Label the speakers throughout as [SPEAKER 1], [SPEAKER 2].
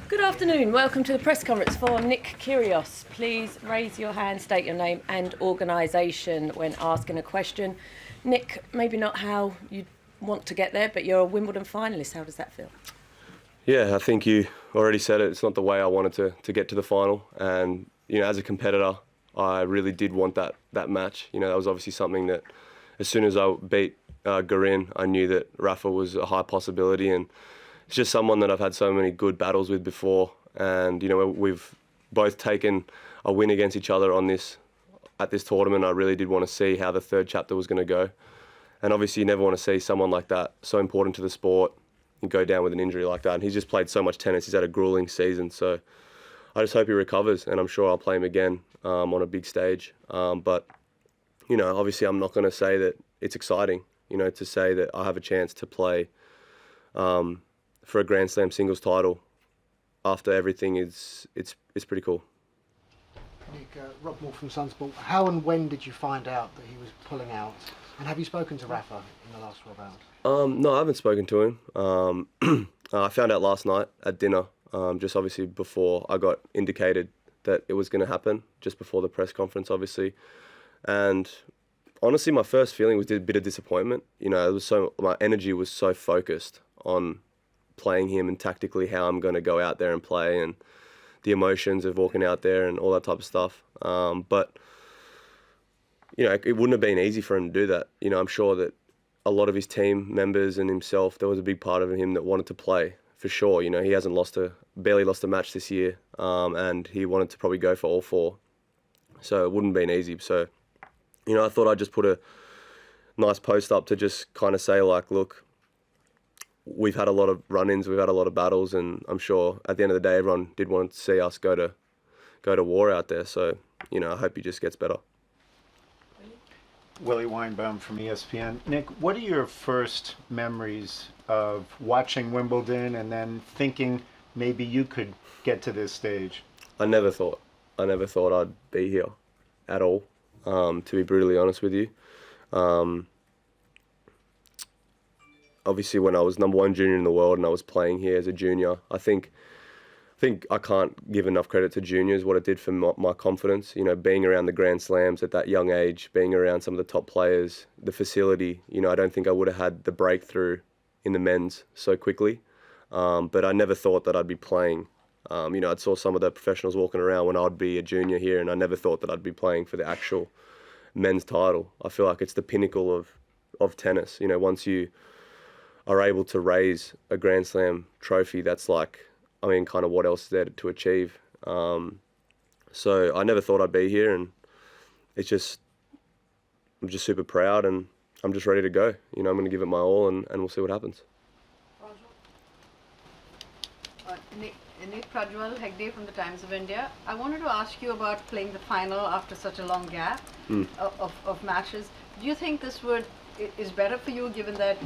[SPEAKER 1] Good afternoon. Welcome to the press conference for Nick Kyrgios. Please raise your hand, state your name and organisation when asking a question. Nick, maybe not how you want to get there, but you're a Wimbledon finalist. How does that feel?
[SPEAKER 2] Yeah, I think you already said it. It's not the way I wanted to get to the final. And, as a competitor, I really did want that match. That was obviously something that as soon as I beat Garin, I knew that Rafa was a high possibility. And it's just someone that I've had so many good battles with before. And, we've both taken a win against each other at this tournament. I really did want to see how the third chapter was going to go. And obviously you never want to see someone like that, so important to the sport, and go down with an injury like that. And he's just played so much tennis. He's had a grueling season. So I just hope he recovers, and I'm sure I'll play him again on a big stage. But, obviously I'm not going to say that it's exciting, to say that I have a chance to play for a Grand Slam singles title after everything it's pretty cool.
[SPEAKER 3] Nick, Rob Moore from Sunsport. How and when did you find out that he was pulling out? And have you spoken to Rafa in the last 12 hours?
[SPEAKER 2] No, I haven't spoken to him. I found out last night at dinner, just obviously before I got indicated that it was going to happen, just before the press conference, obviously. And honestly, my first feeling was a bit of disappointment. My energy was so focused on playing him and tactically how I'm going to go out there and play, and the emotions of walking out there and all that type of stuff. But it wouldn't have been easy for him to do that. I'm sure that a lot of his team members and himself, there was a big part of him that wanted to play, for sure. He hasn't barely lost a match this year, and he wanted to probably go for all four. So it wouldn't have been easy. So, I thought I'd just put a nice post up to just kind of say, look, we've had a lot of run-ins, we've had a lot of battles, and I'm sure at the end of the day, everyone did want to see us go to war out there. So, I hope he just gets better.
[SPEAKER 4] Willie Weinbaum from ESPN. Nick, what are your first memories of watching Wimbledon and then thinking maybe you could get to this stage?
[SPEAKER 2] I never thought I'd be here at all, to be brutally honest with you. Obviously, when I was #1 junior in the world and I was playing here as a junior, I think I can't give enough credit to juniors, what it did for my confidence. Being around the Grand Slams at that young age, being around some of the top players, the facility, I don't think I would have had the breakthrough in the men's so quickly. But I never thought that I'd be playing. I'd saw some of the professionals walking around when I'd be a junior here, and I never thought that I'd be playing for the actual men's title. I feel like it's the pinnacle of tennis. Once you are able to raise a Grand Slam trophy, that's kind of what else is there to achieve. So I never thought I'd be here, and I'm just super proud, and I'm just ready to go. I'm going to give it my all, and we'll see what happens.
[SPEAKER 5] Nick Prajwal Hegde from the Times of India. I wanted to ask you about playing the final after such a long gap of matches. Do you think this is better for you, given that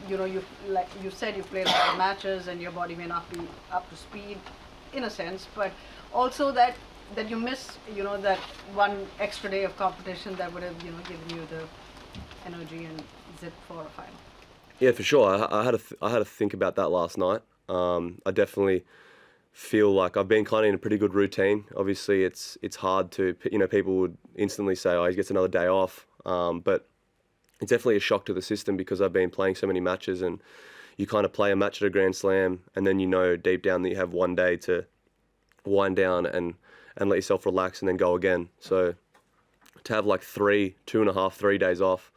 [SPEAKER 5] you said you played a lot of matches and your body may not be up to speed in a sense, but also that you miss that one extra day of competition that would have given you the energy and zip for a final?
[SPEAKER 2] Yeah, for sure. I had to think about that last night. I definitely feel like I've been kind of in a pretty good routine. Obviously, it's hard to people would instantly say, oh, he gets another day off, but it's definitely a shock to the system because I've been playing so many matches, and you kind of play a match at a Grand Slam, and then deep down that you have one day to wind down and let yourself relax and then go again. So to have 2.5, 3 days off,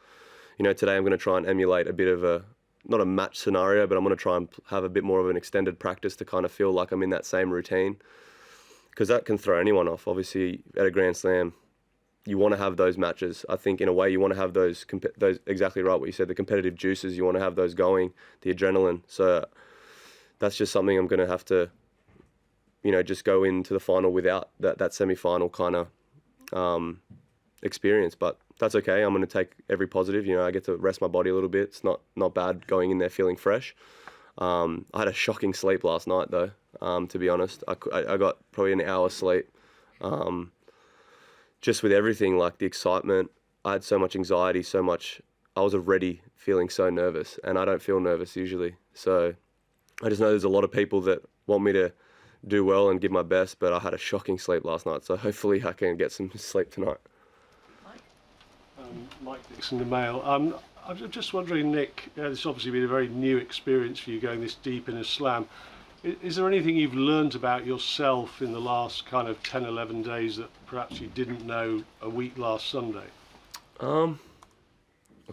[SPEAKER 2] today I'm going to try and emulate a bit of not a match scenario, but I'm going to try and have a bit more of an extended practice to kind of feel like I'm in that same routine, because that can throw anyone off. Obviously, at a Grand Slam, you want to have those matches. I think in a way you want to have those exactly right what you said, the competitive juices, you want to have those going, the adrenaline. So that's just something I'm going to have to, just go into the final without that semi-final kind of experience. But that's okay. I'm going to take every positive. I get to rest my body a little bit. It's not bad going in there feeling fresh. I had a shocking sleep last night though, to be honest. I got probably an hour's sleep. Just with everything, like the excitement, I had so much anxiety, so much I was already feeling so nervous, and I don't feel nervous usually. So I just know there's a lot of people that want me to do well and give my best, but I had a shocking sleep last night, so hopefully I can get some sleep tonight.
[SPEAKER 6] Mike Dixon, the Mail. I'm just wondering, Nick, this has obviously been a very new experience for you going this deep in a slam. Is there anything you've learned about yourself in the last kind of 10, 11 days that perhaps you didn't know a week last Sunday?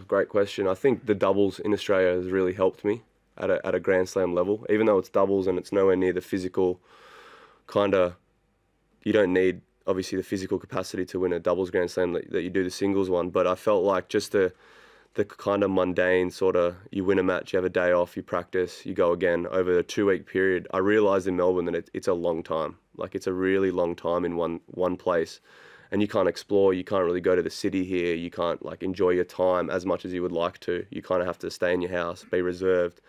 [SPEAKER 2] Great question. I think the doubles in Australia has really helped me at a Grand Slam level, even though it's doubles and it's nowhere near the physical kind of, you don't need obviously the physical capacity to win a doubles Grand Slam that you do the singles one, but I felt like just the kind of mundane sort of, you win a match, you have a day off, you practice, you go again over a 2-week period. I realised in Melbourne that it's a long time. Like, it's a really long time in one place, and you can't explore, you can't really go to the city here, you can't like enjoy your time as much as you would like to. You kind of have to stay in your house, be reserved,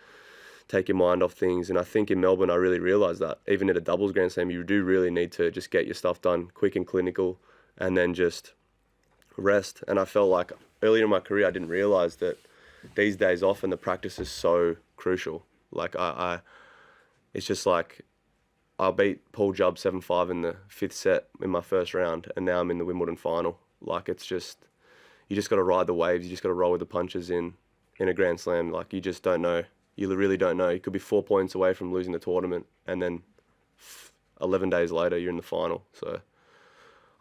[SPEAKER 2] take your mind off things. And I think in Melbourne I really realised that even at a doubles Grand Slam you do really need to just get your stuff done quick and clinical, and then just rest. And I felt like earlier in my career I didn't realise that these days off and the practice is so crucial. Like it's just like, I beat Paul Jubb 7-5 in the 5th set in my first round, and now I'm in the Wimbledon final. Like, it's just, you just got to ride the waves, you just got to roll with the punches in a Grand Slam. Like, you just don't know. You really don't know. You could be 4 points away from losing the tournament, and then 11 days later you're in the final. So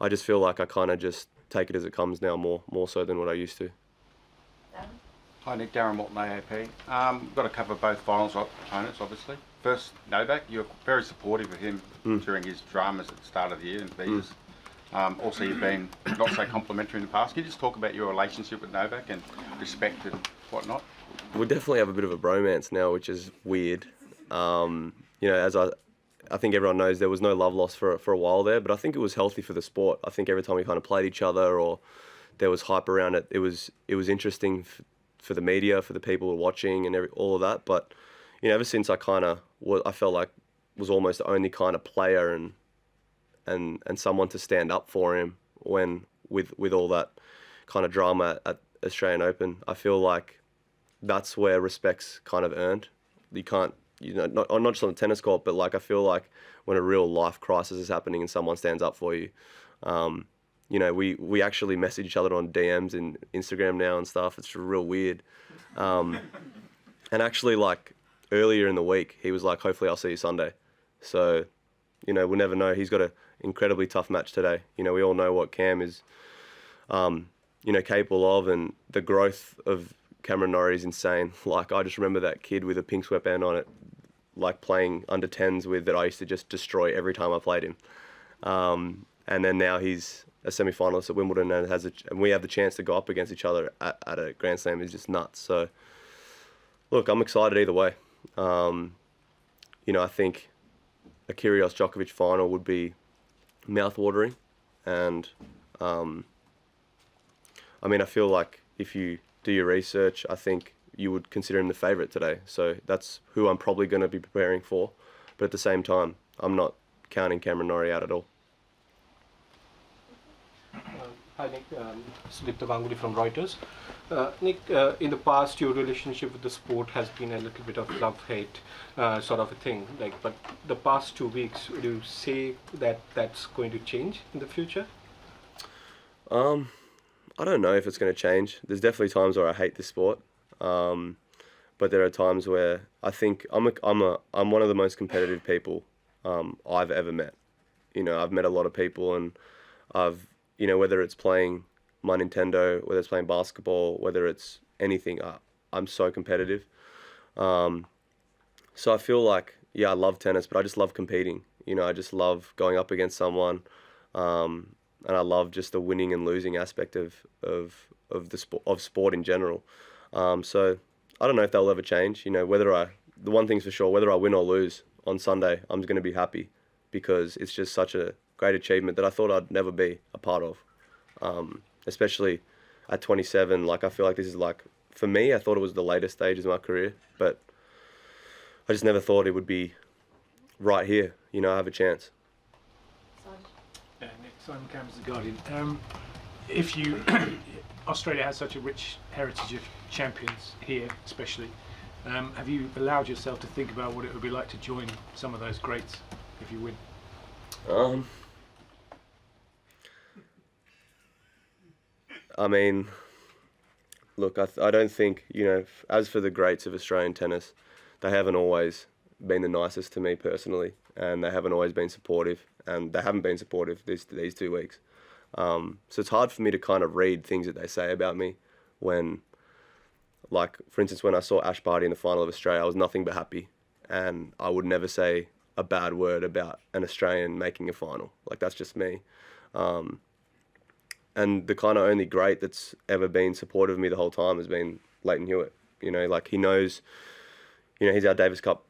[SPEAKER 2] I just feel like I kind of just take it as it comes now, more so than what I used to.
[SPEAKER 7] Hi Nick, Darren Walton, AAP. We've got to cover both finals opponents, obviously. First, Novak, you're very supportive of him during his dramas at the start of the year and visas. Also, you've been not so complimentary in the past. Can you just talk about your relationship with Novak and respect and whatnot?
[SPEAKER 2] We definitely have a bit of a bromance now, which is weird. As I think everyone knows, there was no love lost for a while there, but I think it was healthy for the sport. I think every time we kind of played each other or there was hype around it, it was interesting for the media, for the people watching and all of that. But ever since I felt like was almost the only kind of player and someone to stand up for him when with all that kind of drama at Australian Open, I feel like that's where respect's kind of earned. You can't, not just on the tennis court, but like I feel like when a real life crisis is happening and someone stands up for you, we actually message each other on DMs and Instagram now and stuff. It's real weird. And actually, like, earlier in the week, he was like, hopefully I'll see you Sunday. So, we'll never know. He's got an incredibly tough match today. We all know what Cam is, capable of, and the growth of Cameron Norrie is insane. Like, I just remember that kid with a pink sweatband on it, like playing under 10s with, that I used to just destroy every time I played him. And then now he's a semi-finalist at Wimbledon and we have the chance to go up against each other at a Grand Slam. Is just nuts. So, look, I'm excited either way. I think a Kyrgios Djokovic final would be mouth-watering, and I feel like if you do your research, I think you would consider him the favourite today. So that's who I'm probably going to be preparing for. But at the same time, I'm not counting Cameron Norrie out at all.
[SPEAKER 8] Hi Nick, Sudipta Ganguly from Reuters. Nick, in the past your relationship with the sport has been a little bit of love-hate sort of a thing. But the past 2 weeks, would you say that that's going to change in the future?
[SPEAKER 2] I don't know if it's going to change. There's definitely times where I hate this sport, but there are times where I think I'm one of the most competitive people I've ever met. I've met a lot of people, and I've whether it's playing my Nintendo, whether it's playing basketball, whether it's anything, I'm so competitive. So I feel like, I love tennis, but I just love competing. I just love going up against someone, and I love just the winning and losing aspect of sport in general. So I don't know if that'll ever change. The one thing's for sure, whether I win or lose on Sunday, I'm going to be happy, because it's just such a great achievement that I thought I'd never be a part of. Especially at 27, like, I feel like this is, like, for me, I thought it was the latest stages of my career, but I just never thought it would be right here. I have a chance.
[SPEAKER 9] Nick, Simon Campbell's The Guardian. If you Australia has such a rich heritage of champions here, especially. Have you allowed yourself to think about what it would be like to join some of those greats if you win?
[SPEAKER 2] I mean, look, I don't think, as for the greats of Australian tennis, they haven't always been the nicest to me personally, and they haven't always been supportive, and they haven't been supportive these 2 weeks. So it's hard for me to kind of read things that they say about me when, like, for instance, when I saw Ash Barty in the final of Australia, I was nothing but happy, and I would never say a bad word about an Australian making a final. Like, that's just me. And the kind of only great that's ever been supportive of me the whole time has been Leighton Hewitt. Like, he knows, he's our Davis Cup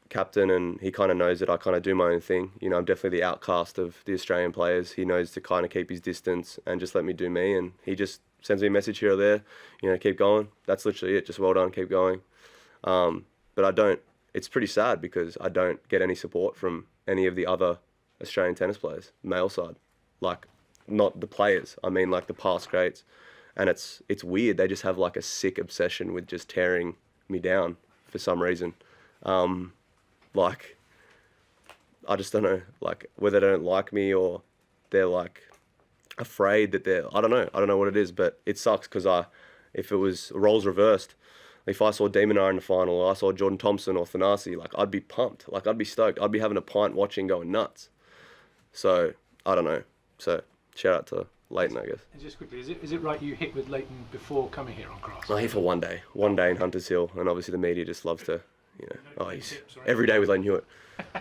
[SPEAKER 2] captain, and he kind of knows that I kind of do my own thing. I'm definitely the outcast of the Australian players. He knows to kind of keep his distance and just let me do me, and he just sends me a message here or there, keep going. That's literally it, just well done, keep going. But it's pretty sad because I don't get any support from any of the other Australian tennis players, male side. Like, not the players, I mean like the past greats. And it's weird, they just have like a sick obsession with just tearing me down for some reason. Like, I just don't know, like, whether they don't like me or they're like afraid that I don't know what it is, but it sucks because if it was roles reversed, if I saw Demonar in the final or I saw Jordan Thompson or Thanasi, like, I'd be pumped, like, I'd be stoked, I'd be having a pint watching, going nuts. So I don't know, so shout out to Leighton, I guess.
[SPEAKER 9] And just quickly, is it right you hit with Leighton before coming here on grass?
[SPEAKER 2] I hit for one day in Hunters Hill, and obviously the media just loves to, he's every day with Leighton Hewitt.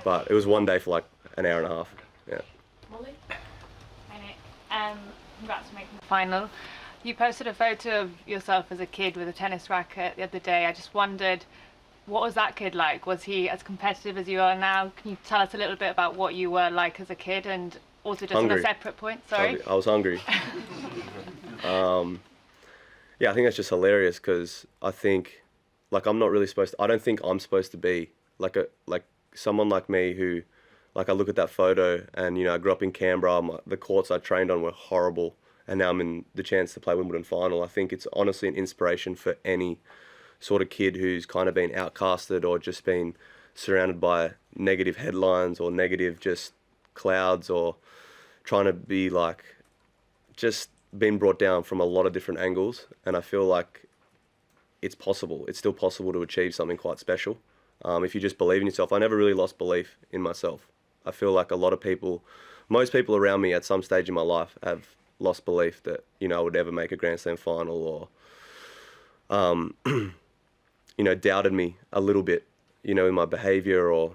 [SPEAKER 2] But it was one day for like an hour and a half. Yeah.
[SPEAKER 10] Molly? Hi Nick. Congrats on making the final. You posted a photo of yourself as a kid with a tennis racket the other day. I just wondered, what was that kid like? Was he as competitive as you are now? Can you tell us a little bit about what you were like as a kid, and also just
[SPEAKER 2] Hungry.
[SPEAKER 10] on a separate point? Sorry.
[SPEAKER 2] I was hungry. Yeah, I think that's just hilarious because I think, like, I'm not really I don't think I'm supposed to be like someone like me who, like, I look at that photo and, I grew up in Canberra, the courts I trained on were horrible, and now I'm in the chance to play Wimbledon final. I think it's honestly an inspiration for any sort of kid who's kind of been outcasted or just been surrounded by negative headlines or negative just clouds, or trying to be like, just been brought down from a lot of different angles. And I feel like it's possible. It's still possible to achieve something quite special. If you just believe in yourself. I never really lost belief in myself. I feel like a lot of people, most people around me at some stage in my life have lost belief that, I would ever make a Grand Slam final, or, doubted me a little bit, in my behaviour, or,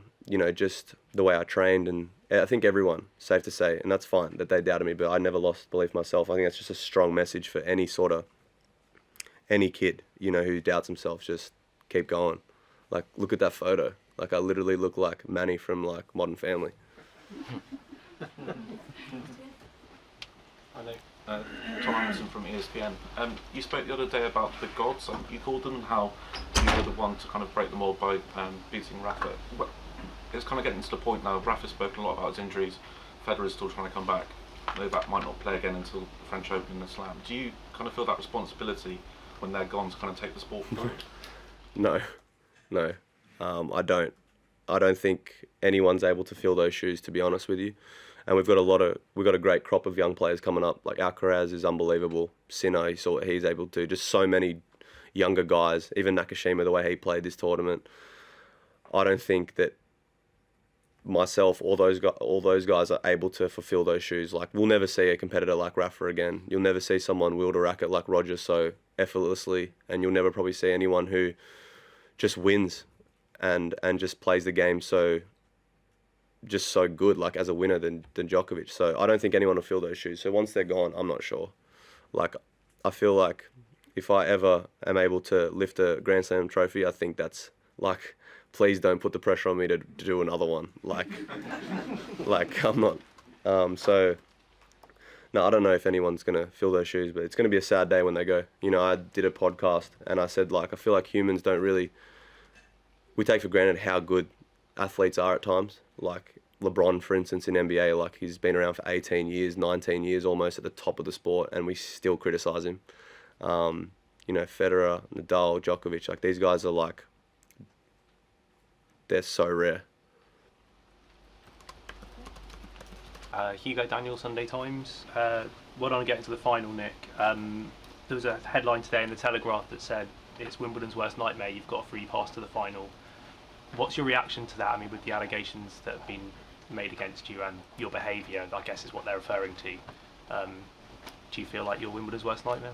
[SPEAKER 2] just the way I trained. And I think everyone, safe to say, and that's fine that they doubted me, but I never lost belief myself. I think that's just a strong message for any kid, who doubts himself. Just keep going. Like, look at that photo. Like, I literally look like Manny from, like, Modern Family.
[SPEAKER 11] Hi Nick, Tom Anderson from ESPN. You spoke the other day about the gods, you called them, how you were the one to kind of break them all by beating Rafa. It's kind of getting to the point now. Rafa's spoken a lot about his injuries. Federer's still trying to come back. Novak might not play again until the French Open and the Slam. Do you kind of feel that responsibility when they're gone to kind of take the sport forward?
[SPEAKER 2] No, I don't. I don't think anyone's able to fill those shoes, to be honest with you. And we've got a great crop of young players coming up. Like, Alcaraz is unbelievable. Sinner, you saw what he's able to do. Just so many younger guys. Even Nakashima, the way he played this tournament. I don't think that myself or all those guys are able to fulfill those shoes. Like, we'll never see a competitor like Rafa again. You'll never see someone wield a racket like Roger so effortlessly, and you'll never probably see anyone who just wins and just plays the game so good, like, as a winner than Djokovic. So I don't think anyone will fill those shoes. So once they're gone, I'm not sure. Like, I feel like if I ever am able to lift a Grand Slam trophy, I think that's, like, please don't put the pressure on me to do another one. Like, I'm not. So, no, I don't know if anyone's going to fill those shoes, but it's going to be a sad day when they go. I did a podcast and I said, like, I feel like humans we take for granted how good athletes are at times. Like LeBron, for instance, in NBA, like, he's been around for 18 years, 19 years almost at the top of the sport, and we still criticise him. You know, Federer, Nadal, Djokovic, like these guys are like, they're so rare.
[SPEAKER 12] Hugo Daniel, Sunday Times. Well done on getting to the final, Nick. There was a headline today in the Telegraph that said it's Wimbledon's worst nightmare. You've got a free pass to the final. What's your reaction to that? I mean, with the allegations that have been made against you and your behaviour, I guess is what they're referring to. Do you feel like you're Wimbledon's worst nightmare?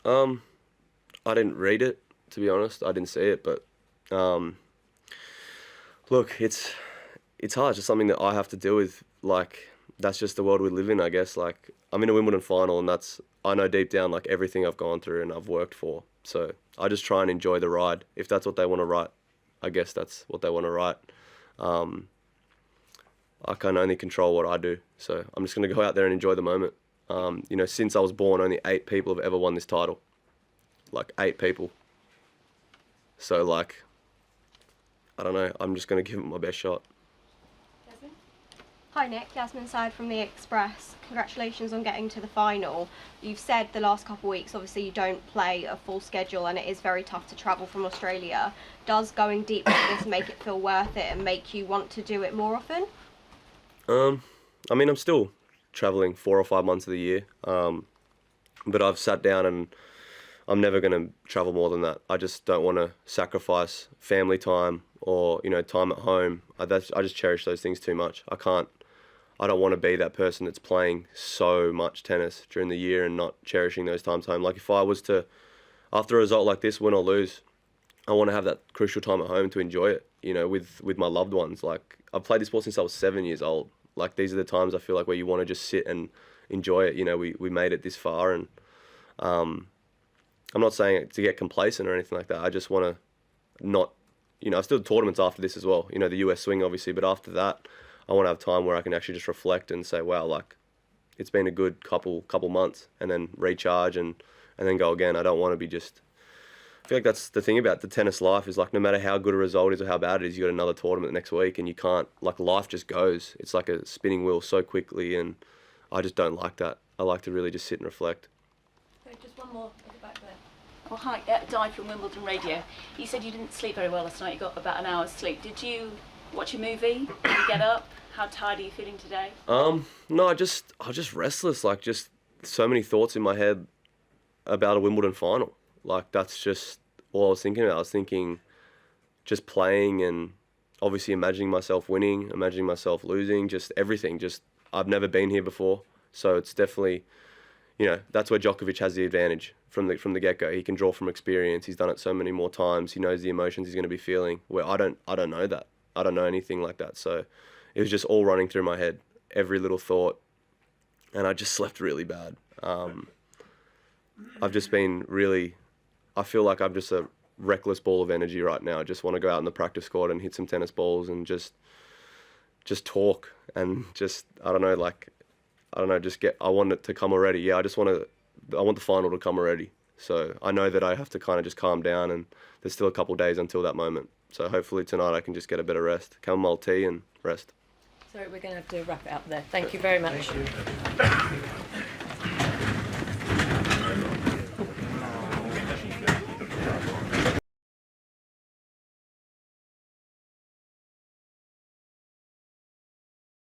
[SPEAKER 2] I didn't read it, to be honest. I didn't see it, but look, it's hard. It's just something that I have to deal with. Like, that's just the world we live in, I guess. Like, I'm in a Wimbledon final, and I know deep down, like, everything I've gone through and I've worked for. So I just try and enjoy the ride. If that's what they want to write, I guess that's what they want to write. I can only control what I do. So I'm just going to go out there and enjoy the moment. You know, since I was born, only 8 people have ever won this title. Like, 8 people. So, like, I don't know. I'm just going to give it my best shot.
[SPEAKER 13] Hi Nick, Yasmin Said from The Express. Congratulations on getting to the final. You've said the last couple of weeks, obviously you don't play a full schedule and it is very tough to travel from Australia. Does going deep like this make it feel worth it and make you want to do it more often?
[SPEAKER 2] I mean, I'm still traveling 4 or 5 months of the year, but I've sat down and I'm never going to travel more than that. I just don't want to sacrifice family time or, you know, time at home. I just cherish those things too much. I don't want to be that person that's playing so much tennis during the year and not cherishing those times home. Like, if I was to, after a result like this, win or lose, I want to have that crucial time at home to enjoy it, you know, with my loved ones. Like, I've played this sport since I was 7 years old. Like, these are the times I feel like where you want to just sit and enjoy it. You know, we made it this far, and I'm not saying it to get complacent or anything like that. I just want to not, you know, I still do tournaments after this as well. You know, the US swing obviously, but after that, I want to have time where I can actually just reflect and say, wow, like, it's been a good couple months, and then recharge and then go again. I don't want to be just, I feel like that's the thing about the tennis life is, like, no matter how good a result is or how bad it is, you got another tournament next week and you can't, like, life just goes. It's like a spinning wheel so quickly, and I just don't like that. I like to really just sit and reflect.
[SPEAKER 1] Okay, just one more at the back there.
[SPEAKER 14] Oh, hi, Di from Wimbledon Radio. You said you didn't sleep very well last night. You got about an hour's sleep. Did you watch a movie? Did you get up? How tired are you feeling today?
[SPEAKER 2] No, I was just restless. Like, just so many thoughts in my head about a Wimbledon final. Like, that's just all I was thinking about. I was thinking just playing and obviously imagining myself winning, imagining myself losing, just everything. Just, I've never been here before. So it's definitely, you know, that's where Djokovic has the advantage from the get-go. He can draw from experience. He's done it so many more times. He knows the emotions he's going to be feeling, where I don't know that. I don't know anything like that. So it was just all running through my head, every little thought, and I just slept really bad. I've just been really, I feel like I'm just a reckless ball of energy right now. I just want to go out in the practice court and hit some tennis balls and just talk and just, I don't know, just get, I want it to come already. Yeah, I want the final to come already. So I know that I have to kind of just calm down, and there's still a couple of days until that moment. So hopefully tonight I can just get a bit of rest, chamomile tea and rest.
[SPEAKER 1] So we're going to have to wrap it up there. Thank you very much. Thank you.